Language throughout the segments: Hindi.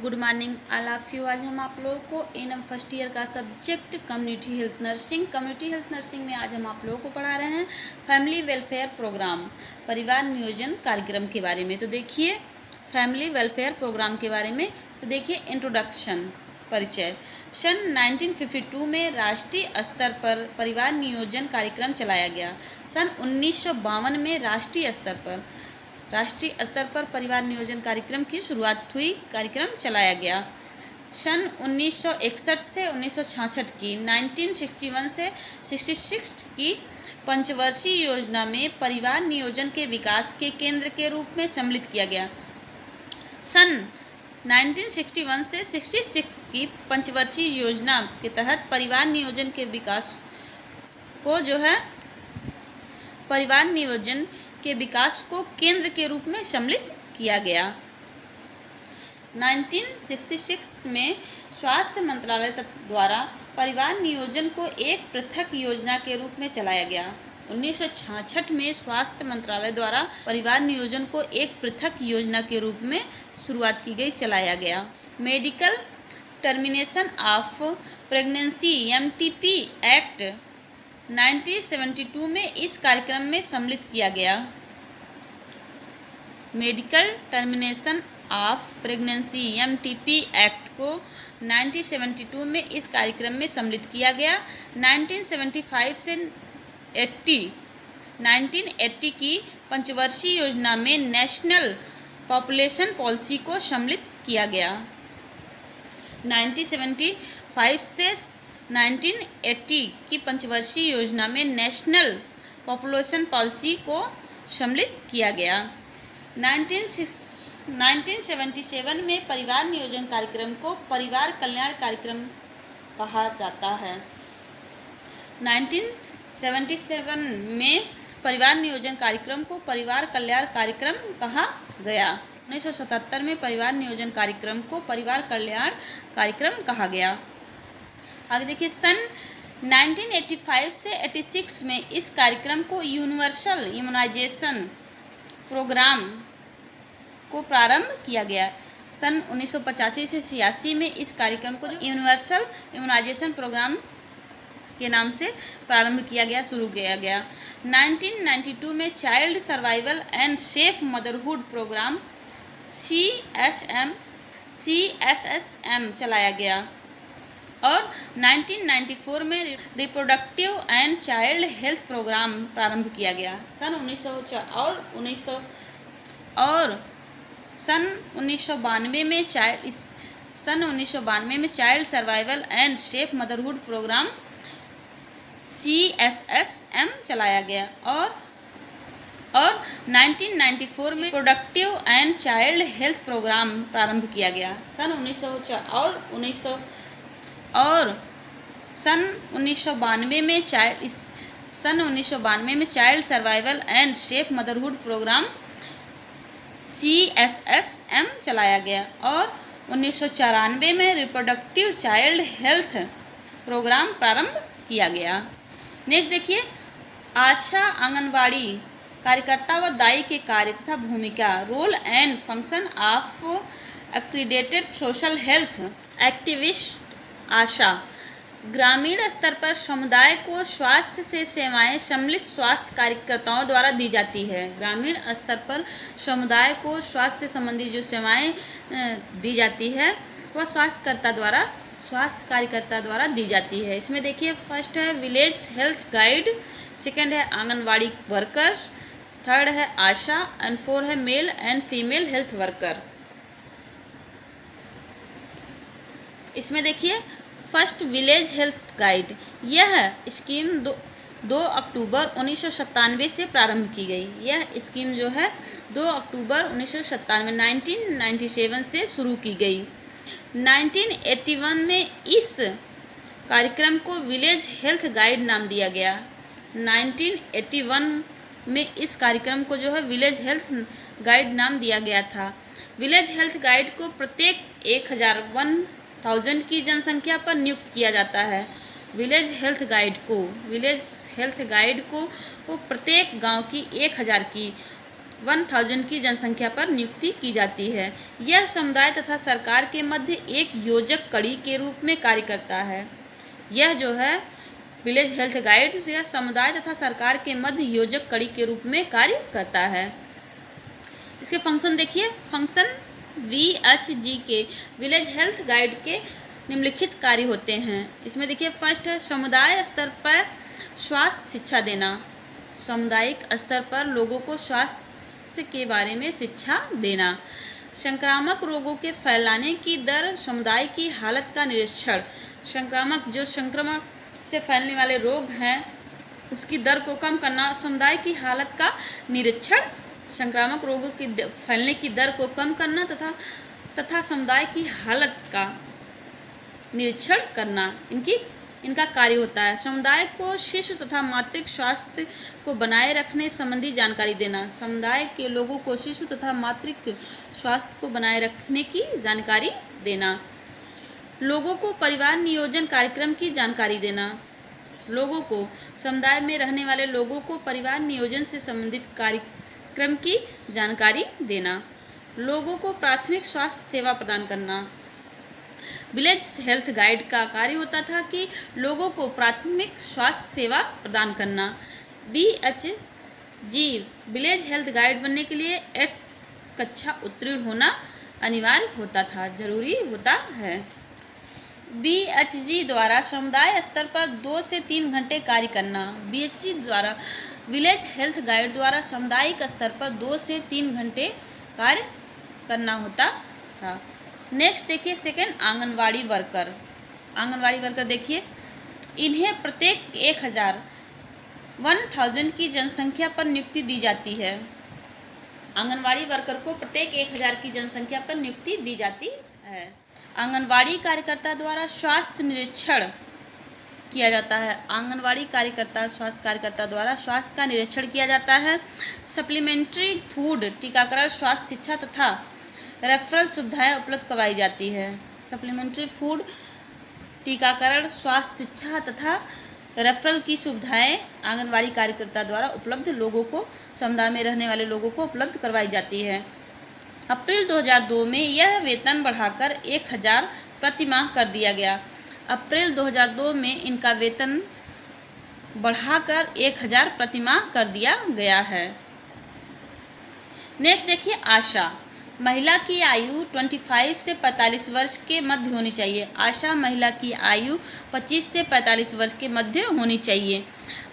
Good morning all of you. आज हम आप लोगों को एनएम फर्स्ट ईयर का सब्जेक्ट कम्युनिटी हेल्थ नर्सिंग में आज हम आप लोगों को पढ़ा रहे हैं फैमिली वेलफेयर प्रोग्राम, परिवार नियोजन कार्यक्रम के बारे में। तो देखिए फैमिली वेलफेयर प्रोग्राम के बारे में, तो देखिए इंट्रोडक्शन, परिचय। सन 1952 में राष्ट्रीय स्तर पर परिवार नियोजन कार्यक्रम चलाया गया। सन 1952 में राष्ट्रीय स्तर पर परिवार नियोजन कार्यक्रम की शुरुआत हुई, कार्यक्रम चलाया गया। सन 1961 से 1966 की 1961 से 66 की पंचवर्षीय योजना में परिवार नियोजन के विकास के केंद्र के रूप में सम्मिलित किया गया। सन 1961 से 66 की पंचवर्षीय योजना के तहत परिवार नियोजन के विकास को परिवार नियोजन के विकास को केंद्र के रूप में सम्मिलित किया गया। 1966 में स्वास्थ्य मंत्रालय द्वारा परिवार नियोजन को एक पृथक योजना के रूप में चलाया गया। 1966 में स्वास्थ्य मंत्रालय द्वारा परिवार नियोजन को एक पृथक योजना के रूप में शुरुआत की गई, चलाया गया। Medical termination of pregnancy MTP act 1972 में इस कार्यक्रम में सम्मिलित किया गया। Medical termination of pregnancy MTP act को 1972 में इस कार्यक्रम में सम्मिलित किया गया। 1975 से 1980 की पंचवर्षीय योजना में नेशनल पॉपुलेशन पॉलिसी को सम्मिलित किया गया। 1975 से 1980 की पंचवर्षीय योजना में नेशनल पॉपुलेशन पॉलिसी को सम्मिलित किया गया। 1977 में परिवार नियोजन कार्यक्रम को परिवार कल्याण कार्यक्रम कहा जाता है। 1977 में परिवार नियोजन कार्यक्रम को परिवार कल्याण कार्यक्रम कहा गया। 1977 में परिवार नियोजन कार्यक्रम को परिवार कल्याण कार्यक्रम कहा गया। आगे देखिए, सन 1985 से 86 में इस कार्यक्रम को यूनिवर्सल इम्यूनाइजेशन प्रोग्राम को प्रारंभ किया गया। सन 1985 से 86 में इस कार्यक्रम को यूनिवर्सल इम्यूनाइजेशन प्रोग्राम के नाम से प्रारंभ किया गया, शुरू किया गया। 1992 में child survival and safe motherhood programme CSSM चलाया गया और 1994 में reproductive and child health programme प्रारंभ किया गया। सन 1992 में child survival and safe motherhood programme CSSM चलाया गया और 1994 में productive and child health programme प्रारंभ किया गया। सन 1992 में child survival and safe motherhood programme CSSM चलाया गया और 1994 में रिप्रोडक्टिव चाइल्ड हेल्थ प्रोग्राम प्रारंभ किया गया। नेक्स्ट देखिए, आशा आंगनवाड़ी कार्यकर्ता व दाई के कार्य तथा भूमिका, role and function of accredited social health activist. ASHA ग्रामीण स्तर पर समुदाय को स्वास्थ्य से सेवाएं सम्मिलित स्वास्थ्य कार्यकर्ताओं द्वारा दी जाती है। ग्रामीण स्तर पर समुदाय को स्वास्थ्य से संबंधित जो सेवाएं दी जाती है वह स्वास्थ्य कार्यकर्ता द्वारा दी जाती है। इसमें देखिए, फर्स्ट है विलेज हेल्थ गाइड, सेकंड है आंगनवाड़ी वर्कर्स, थर्ड है आशा एंड फोर है mail and female health worker. इसमें देखिए, फर्स्ट विलेज हेल्थ गाइड, यह स्कीम 2 अक्टूबर 1997 से प्रारंभ की गई। यह स्कीम जो है 2 अक्टूबर 1997 से शुरू की गई। 1981 में इस कार्यक्रम को विलेज हेल्थ गाइड नाम दिया गया। 1981 में इस कार्यक्रम को जो है विलेज हेल्थ गाइड नाम दिया गया था। विलेज हेल्थ गाइड को प्रत्येक 1000 की जनसंख्या पर नियुक्त किया जाता है। विलेज हेल्थ गाइड को वो प्रत्येक गांव की 1000 की 1000 की जनसंख्या पर नियुक्ति की जाती है। यह समुदाय तथा सरकार के मध्य एक योजक कड़ी के रूप में कार्य करता है। यह जो है विलेज हेल्थ गाइड यह समुदाय तथा सरकार के मध्य योजक कड़ी के रूप में कार्य करता है। इसके फंक्शन देखिए, फंक्शन VHG के विलेज हेल्थ गाइड के निम्नलिखित कार्य होते हैं। इसमें देखिए फर्स्ट है समुदाय स्तर पर स्वास्थ्य शिक्षा देना। सामुदायिक स्तर पर लोगों को स्वास्थ्य के बारे में शिक्षा देना। संक्रामक रोगों के फैलाने की दर, समुदाय की हालत का निरीक्षण। संक्रामक जो संक्रमण से फैलने वाले रोग हैं उसकी दर को कम करना, समुदाय की हालत का निरीक्षण। संक्रामक रोगों की फैलने की दर को कम करना तथा समुदाय की हालत का निरीक्षण करना इनका कार्य होता है। समुदाय को शिशु तथा मातृत्व स्वास्थ्य को बनाए रखने संबंधी जानकारी देना। समुदाय के लोगों को शिशु तथा मातृत्व स्वास्थ्य को बनाए रखने की जानकारी देना। लोगों को परिवार नियोजन कार्यक्रम की जानकारी देना। लोगों को समुदाय में रहने वाले लोगों को परिवार नियोजन से संबंधित कार्यक्रम की जानकारी देना। लोगों को प्राथमिक स्वास्थ्य सेवा प्रदान करना। विलेज हेल्थ गाइड का कार्य होता था कि लोगों को प्राथमिक स्वास्थ्य सेवा प्रदान करना। VHG विलेज हेल्थ गाइड बनने के लिए 8th कक्षा उत्तीर्ण होना अनिवार्य होता था, जरूरी होता है। VHG द्वारा समुदाय स्तर पर 2 से 3 घंटे कार्य करना। VHG द्वारा विलेज हेल्थ गाइड द्वारा सामुदायिक स्तर पर 2 से 3 घंटे कार्य करना होता था। नेक्स्ट देखिए second anganwadi worker. Anganwadi worker देखिए, इन्हें प्रत्येक 1000 की जनसंख्या पर नियुक्ति दी जाती है। आंगनवाड़ी वर्कर को प्रत्येक 1000 की जनसंख्या पर नियुक्ति दी जाती है। आंगनवाड़ी कार्यकर्ता द्वारा स्वास्थ्य निरीक्षण किया जाता है। आंगनवाड़ी कार्यकर्ता स्वास्थ्य कार्यकर्ता द्वारा स्वास्थ्य का निरीक्षण किया जाता है। सप्लीमेंट्री फूड, टीकाकरण, स्वास्थ्य शिक्षा तथा रेफरल सुविधाएं उपलब्ध करवाई जाती है। सप्लीमेंट्री फूड, टीकाकरण, स्वास्थ्य शिक्षा तथा रेफरल की सुविधाएं आंगनवाड़ी कार्यकर्ता द्वारा उपलब्ध लोगों को, समुदाय में रहने वाले लोगों को उपलब्ध करवाई जाती है। अप्रैल 2002 में यह वेतन बढ़ाकर 1000 प्रति माह कर दिया गया। अप्रैल 2002 में इनका वेतन बढ़ाकर 1000 प्रति माह कर दिया गया है। नेक्स्ट देखिए आशा। महिला की आयु 25 से 45 वर्ष के मध्य होनी चाहिए। आशा महिला की आयु 25 से 45 वर्ष के मध्य होनी चाहिए।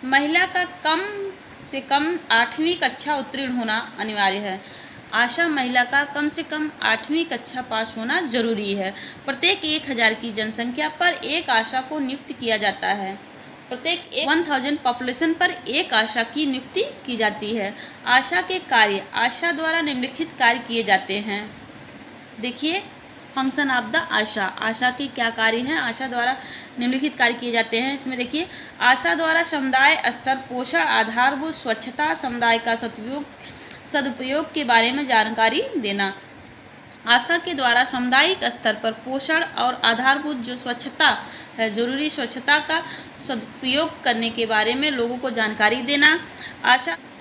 महिला का कम से कम 8वीं कक्षा उत्तीर्ण होना अनिवार्य है। आशा महिला का कम से कम 8वीं कक्षा पास होना जरूरी है। प्रत्येक 1000 की जनसंख्या पर एक आशा को नियुक्त किया जाता है। प्रत्येक 1000 पॉपुलेशन पर एक आशा की नियुक्ति की जाती है। आशा के कार्य, आशा द्वारा निम्नलिखित कार्य किए जाते हैं। देखिए फंक्शन ऑफ द आशा। आशा के क्या कार्य हैं? आशा द्वारा निम्नलिखित कार्य किए जाते हैं। इसमें देखिए आशा द्वारा समुदाय स्तर, पोषण, आधारभूत स्वच्छता, समुदाय का सदुपयोग के बारे में जानकारी देना। आशा के द्वारा सामुदायिक स्तर पर पोषण और आधारभूत जो स्वच्छता है, जरूरी स्वच्छता का सदुपयोग करने के बारे में लोगों को जानकारी देना।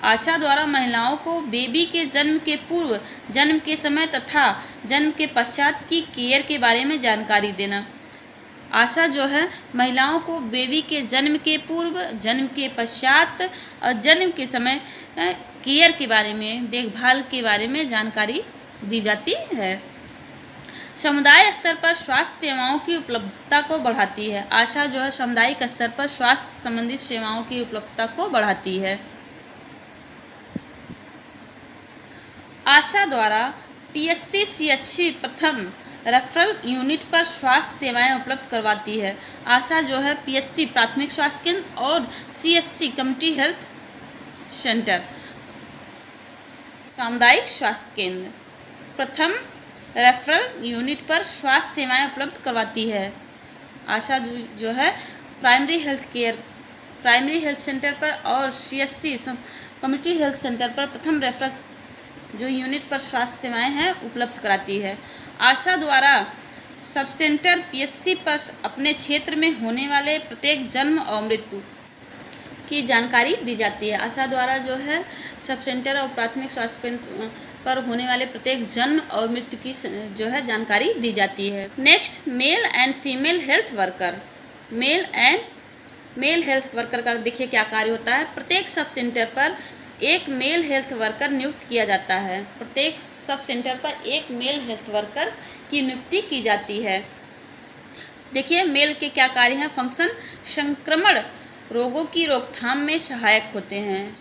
आशा द्वारा महिलाओं को बेबी के जन्म के पूर्व, जन्म के समय तथा जन्म के पश्चात की केयर के बारे में जानकारी देना। आशा जो है महिलाओं को बेबी के जन्म के पूर्व, जन्म के पश्चात और जन्म के समय केयर के बारे में, देखभाल के बारे में जानकारी दी जाती है। समुदाय स्तर पर स्वास्थ्य सेवाओं की उपलब्धता को बढ़ाती है। आशा जो है सामुदायिक स्तर पर स्वास्थ्य संबंधित सेवाओं की उपलब्धता को बढ़ाती है। आशा द्वारा PSC CHC प्रथम रेफरल यूनिट पर स्वास्थ्य सेवाएं उपलब्ध करवाती है। आशा जो है PSC प्राथमिक स्वास्थ्य केंद्र और CHC कम्युनिटी हेल्थ सेंटर सामुदायिक स्वास्थ्य केंद्र प्रथम रेफरल यूनिट पर स्वास्थ्य सेवाएं उपलब्ध करवाती है। आशा जो है प्राइमरी हेल्थ सेंटर पर और CHC कम्युनिटी हेल्थ सेंटर पर प्रथम रेफरल जो यूनिट पर स्वास्थ्य सेवाएं हैं उपलब्ध कराती है। आशा द्वारा सब सेंटर PSC पर अपने क्षेत्र में होने वाले प्रत्येक जन्म और मृत्यु की जानकारी दी जाती है। आशा द्वारा जो है सब सेंटर और प्राथमिक स्वास्थ्य केंद्र पर होने वाले प्रत्येक जन्म और मृत्यु की जो है जानकारी दी जाती है। Next, male and female health worker. मेल हेल्थ वर्कर का देखिए क्या कार्य होता है। प्रत्येक सब सेंटर पर एक मेल हेल्थ वर्कर नियुक्त किया जाता है। प्रत्येक सब सेंटर पर एक मेल हेल्थ वर्कर की नियुक्ति की जाती है। देखिए मेल के क्या कार्य हैं। फंक्शन, संक्रमण रोगों की रोकथाम में सहायक होते हैं।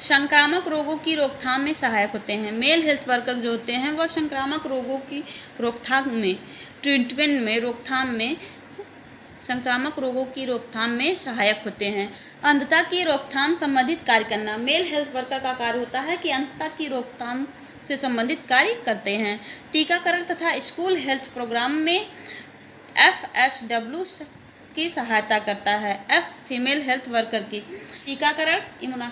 संक्रामक रोगों की रोकथाम में सहायक होते हैं। मेल हेल्थ वर्कर जो होते हैं वह संक्रामक रोगों की रोकथाम में, ट्रीटमेंट में, रोकथाम में, संक्रामक रोगों की रोकथाम में सहायक होते हैं। अंधता की रोकथाम संबंधित कार्य करना। मेल हेल्थ वर्कर का कार्य होता है कि अंधता की रोकथाम से संबंधित कार्य करते हैं। टीकाकरण तथा स्कूल हेल्थ प्रोग्राम में FSW की सहायता करता है। फीमेल हेल्थ वर्कर की टीकाकरण,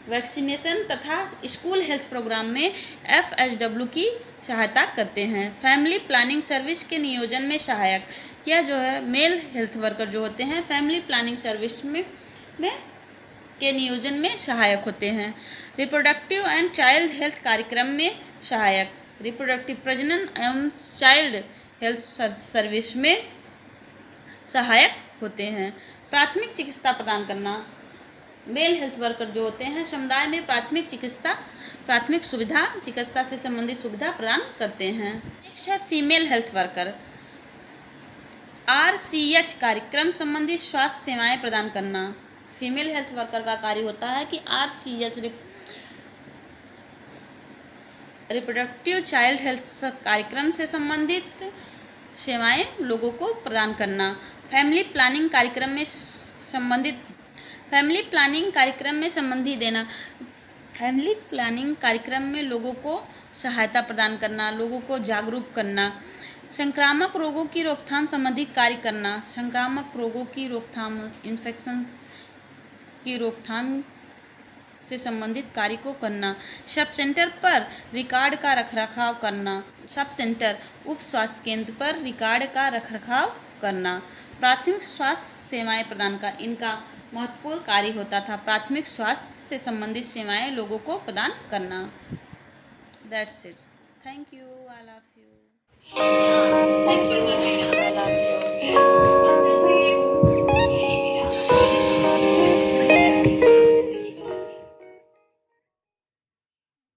वैक्सीनेशन तथा स्कूल हेल्थ प्रोग्राम में FSW की सहायता करते हैं। फैमिली प्लानिंग सर्विस के नियोजन में सहायक। यह जो है मेल हेल्थ वर्कर जो होते हैं फैमिली प्लानिंग सर्विस में के नियोजन में सहायक होते हैं। रिप्रोडक्टिव एंड चाइल्ड हेल्थ कार्यक्रम में सहायक। रिप्रोडक्टिव प्रजनन एवं चाइल्ड हेल्थ सर्विस में सहायक होते हैं। प्राथमिक चिकित्सा प्रदान करना। मेल हेल्थ वर्कर जो होते हैं समुदाय में प्राथमिक सुविधा, चिकित्सा से संबंधित सुविधा प्रदान करते हैं। नेक्स्ट है फीमेल हेल्थ वर्कर। RCH कार्यक्रम संबंधी स्वास्थ्य सेवाएं प्रदान करना। फीमेल हेल्थ वर्कर का कार्य होता है कि RCH रिप्रोडक्टिव चाइल्ड हेल्थ कार्यक्रम से संबंधित सेवाएं लोगों को प्रदान करना। फैमिली प्लानिंग कार्यक्रम में संबंधी देना। फैमिली प्लानिंग कार्यक्रम में लोगों को सहायता प्रदान करना, लोगों को जागरूक करना। संक्रामक रोगों की रोकथाम संबंधी कार्य करना। संक्रामक रोगों की रोकथाम, इन्फेक्शन की रोकथाम से संबंधित कार्य को करना। सब सेंटर पर रिकॉर्ड का रखरखाव करना। सब सेंटर उप स्वास्थ्य केंद्र पर रिकॉर्ड का रखरखाव करना। प्राथमिक स्वास्थ्य सेवाएं प्रदान का इनका महत्वपूर्ण कार्य होता था। प्राथमिक स्वास्थ्य से संबंधित सेवाएं लोगों को प्रदान करना। That's it. Thank you all of